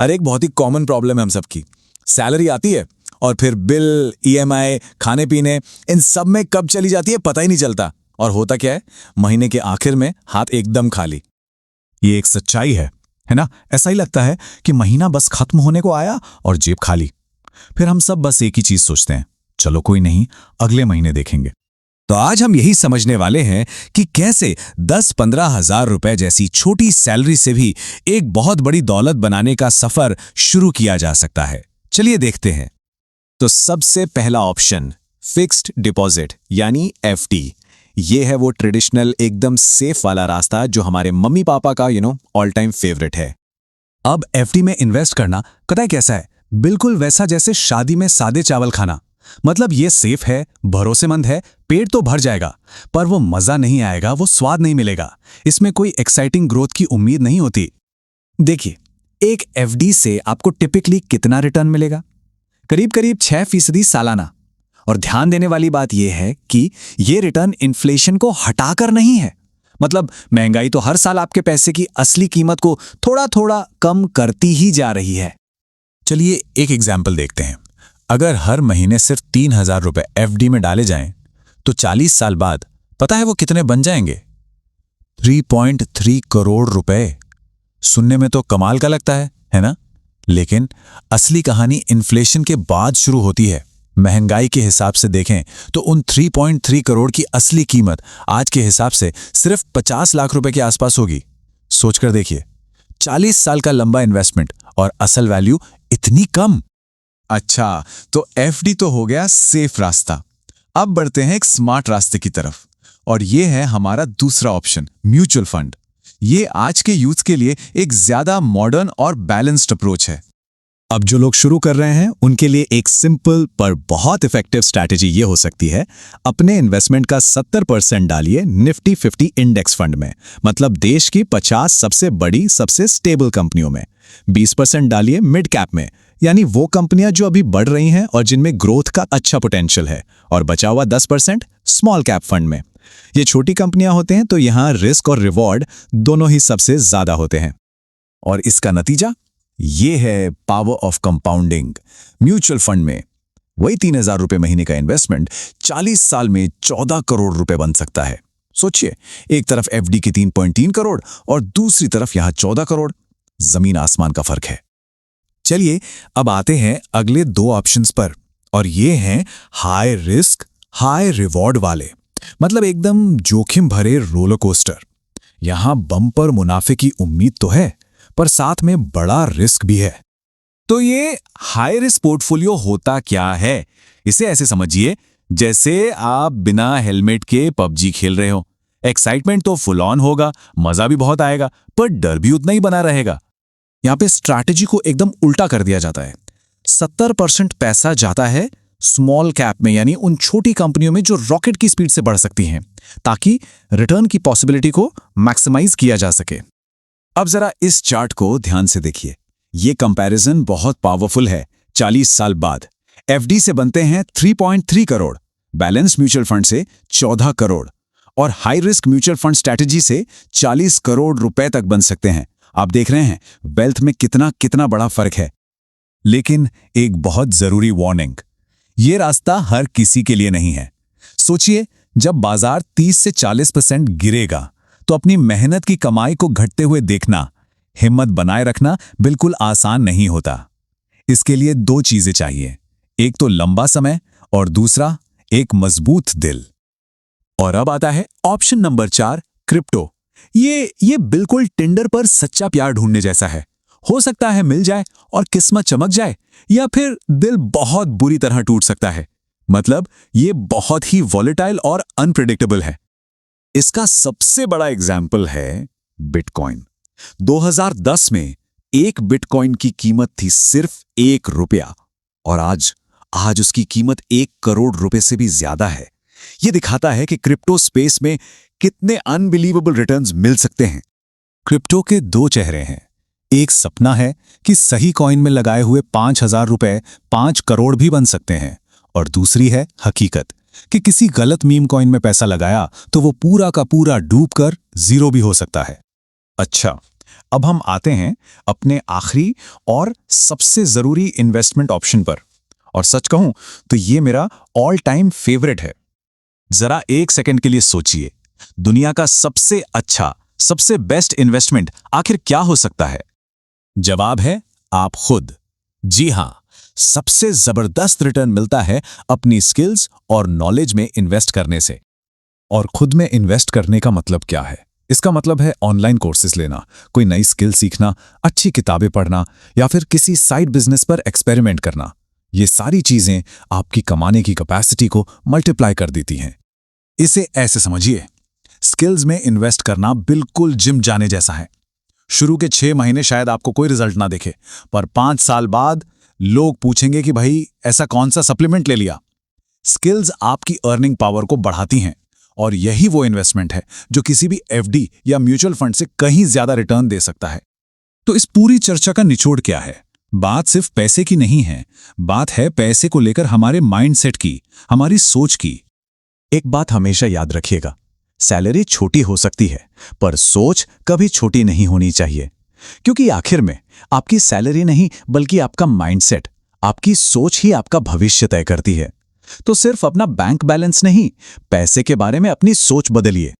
अरे एक बहुत ही कॉमन प्रॉब्लम है हम सबकी। सैलरी आती है और फिर बिल, ईएमआई, खाने पीने, इन सब में कब चली जाती है पता ही नहीं चलता। और होता क्या है, महीने के आखिर में हाथ एकदम खाली। ये एक सच्चाई है ना? ऐसा ही लगता है कि महीना बस खत्म होने को आया और जेब खाली। फिर हम सब बस एक ही चीज सोचते हैं, चलो कोई नहीं, अगले महीने देखेंगे। तो आज हम यही समझने वाले हैं कि कैसे 10-15 हजार रुपए जैसी छोटी सैलरी से भी एक बहुत बड़ी दौलत बनाने का सफर शुरू किया जा सकता है। चलिए देखते हैं। तो सबसे पहला ऑप्शन, फिक्स्ड डिपॉजिट यानी एफडी। ये है वो ट्रेडिशनल एकदम सेफ वाला रास्ता जो हमारे मम्मी पापा का ऑल टाइम फेवरेट है। अब एफडी में इन्वेस्ट करना पता है कैसा है? बिल्कुल वैसा जैसे शादी में सादे चावल खाना। मतलब ये सेफ है, भरोसेमंद है, पेट तो भर जाएगा, पर वो मजा नहीं आएगा, वो स्वाद नहीं मिलेगा। इसमें कोई एक्साइटिंग ग्रोथ की उम्मीद नहीं होती। देखिए, एक एफडी से आपको टिपिकली कितना रिटर्न मिलेगा? करीब करीब 6% सालाना। और ध्यान देने वाली बात यह है कि ये रिटर्न इन्फ्लेशन को हटाकर नहीं है। मतलब महंगाई तो हर साल आपके पैसे की असली कीमत को थोड़ा थोड़ा कम करती ही जा रही है। चलिए एक एग्जाम्पल देखते हैं। अगर हर महीने सिर्फ 3,000 रुपए एफडी में डाले जाएं, तो 40 साल बाद पता है वो कितने बन जाएंगे? 3.3 करोड़ रुपए। सुनने में तो कमाल का लगता है ना? लेकिन असली कहानी इन्फ्लेशन के बाद शुरू होती है। महंगाई के हिसाब से देखें तो उन 3.3 करोड़ की असली कीमत आज के हिसाब से सिर्फ 50 लाख रुपए के आसपास होगी। सोचकर देखिए, 40 साल का लंबा इन्वेस्टमेंट और असल वैल्यू इतनी कम। अच्छा, तो एफडी तो हो गया सेफ रास्ता। अब बढ़ते हैं एक स्मार्ट रास्ते की तरफ, और ये है हमारा दूसरा ऑप्शन, म्यूचुअल फंड। ये आज के यूथ के लिए एक ज्यादा मॉडर्न और बैलेंस्ड अप्रोच है। अब जो लोग शुरू कर रहे हैं उनके लिए एक सिंपल पर बहुत इफेक्टिव स्ट्रैटेजी ये हो सकती है, अपने इन्वेस्टमेंट का 70% डालिए निफ्टी 50 इंडेक्स फंड में, मतलब देश की 50 सबसे बड़ी सबसे स्टेबल कंपनियों में। 20% डालिए मिड कैप में, यानी वो कंपनियां जो अभी बढ़ रही हैं और जिनमें ग्रोथ का अच्छा पोटेंशियल है। और बचा हुआ 10% स्मॉल कैप फंड में। ये छोटी कंपनियां होते हैं तो यहां रिस्क और रिवॉर्ड दोनों ही सबसे ज्यादा होते हैं। और इसका नतीजा ये है power of compounding. Mutual fund में वही 3,000 रुपए महीने का इन्वेस्टमेंट 40 साल में 14 करोड़ रुपए बन सकता है। सोचिए, एक तरफ एफडी की 3.3 करोड़ और दूसरी तरफ यहां 14 करोड़। जमीन आसमान का फर्क है। चलिए अब आते हैं अगले 2 ऑप्शंस पर, और ये हैं हाई रिस्क हाई रिवॉर्ड वाले। मतलब एकदम जोखिम भरे रोलर कोस्टर। यहां बम्पर मुनाफे की उम्मीद तो है, पर साथ में बड़ा रिस्क भी है। तो ये हाई रिस्क पोर्टफोलियो होता क्या है? इसे ऐसे समझिए जैसे आप बिना हेलमेट के पबजी खेल रहे हो। एक्साइटमेंट तो फुल ऑन होगा, मजा भी बहुत आएगा, पर डर भी उतना ही बना रहेगा। यहां पे स्ट्रैटेजी को एकदम उल्टा कर दिया जाता है। 70% पैसा जाता है स्मॉल कैप में, यानी उन छोटी कंपनियों में जो रॉकेट की स्पीड से बढ़ सकती हैं, ताकि रिटर्न की पॉसिबिलिटी को मैक्सिमाइज किया जा सके। अब जरा इस चार्ट को ध्यान से देखिए। ये कंपैरिजन बहुत पावरफुल है। 40 साल बाद एफडी से बनते हैं 3.3 करोड़, बैलेंस म्यूचुअल फंड से 14 करोड़, और high risk mutual fund strategy से 40 करोड़ रुपए तक बन सकते हैं। आप देख रहे हैं वेल्थ में कितना कितना बड़ा फर्क है। लेकिन एक बहुत जरूरी वार्निंग, ये रास्ता हर किसी के लिए नहीं है। सोचिए, जब बाजार 30 से 40% गिरेगा तो अपनी मेहनत की कमाई को घटते हुए देखना, हिम्मत बनाए रखना बिल्कुल आसान नहीं होता। इसके लिए 2 चीजें चाहिए, एक तो लंबा समय और दूसरा एक मजबूत दिल। और अब आता है ऑप्शन नंबर 4, क्रिप्टो। ये बिल्कुल टिंडर पर सच्चा प्यार ढूंढने जैसा है। हो सकता है मिल जाए और किस्मत चमक जाए, या फिर दिल बहुत बुरी तरह टूट सकता है। मतलब ये बहुत ही वॉलेटाइल और अनप्रेडिक्टेबल है। इसका सबसे बड़ा एग्जाम्पल है बिटकॉइन। 2010 में एक बिटकॉइन की कीमत थी सिर्फ 1 रुपया, और आज उसकी कीमत 1 करोड़ रुपए से भी ज्यादा है। यह दिखाता है कि क्रिप्टो स्पेस में कितने अनबिलीवेबल रिटर्न्स मिल सकते हैं। क्रिप्टो के 2 चेहरे हैं। एक सपना है कि सही कॉइन में लगाए हुए 5,000 रुपए 5 करोड़ भी बन सकते हैं, और दूसरी है हकीकत कि किसी गलत मीम कॉइन में पैसा लगाया तो वो पूरा का पूरा डूब कर जीरो भी हो सकता है। अच्छा, अब हम आते हैं अपने आखिरी और सबसे जरूरी इन्वेस्टमेंट ऑप्शन पर। और सच कहूं तो ये मेरा ऑल टाइम फेवरेट है। जरा एक सेकंड के लिए सोचिए, दुनिया का सबसे अच्छा, सबसे बेस्ट इन्वेस्टमेंट आखिर क्या हो सकता है? जवाब है आप खुद। जी हां, सबसे जबरदस्त रिटर्न मिलता है अपनी स्किल्स और नॉलेज में इन्वेस्ट करने से। और खुद में इन्वेस्ट करने का मतलब क्या है? इसका मतलब है ऑनलाइन कोर्सेज लेना, कोई नई स्किल सीखना, अच्छी किताबें पढ़ना या फिर किसी साइड बिजनेस पर एक्सपेरिमेंट करना। ये सारी चीजें आपकी कमाने की कैपेसिटी को मल्टीप्लाई कर देती हैं। इसे ऐसे समझिए, स्किल्स में इन्वेस्ट करना बिल्कुल जिम जाने जैसा है। शुरू के 6 महीने शायद आपको कोई रिजल्ट ना दिखे, पर 5 साल बाद लोग पूछेंगे कि भाई ऐसा कौन सा सप्लीमेंट ले लिया। स्किल्स आपकी अर्निंग पावर को बढ़ाती हैं और यही वो इन्वेस्टमेंट है जो किसी भी एफडी या म्यूचुअल फंड से कहीं ज्यादा रिटर्न दे सकता है। तो इस पूरी चर्चा का निचोड़ क्या है? बात सिर्फ पैसे की नहीं है, बात है पैसे को लेकर हमारे माइंडसेट की, हमारी सोच की। एक बात हमेशा याद रखिएगा, सैलरी छोटी हो सकती है पर सोच कभी छोटी नहीं होनी चाहिए, क्योंकि आखिर में आपकी सैलरी नहीं बल्कि आपका माइंडसेट, आपकी सोच ही आपका भविष्य तय करती है। तो सिर्फ अपना बैंक बैलेंस नहीं, पैसे के बारे में अपनी सोच बदलिए।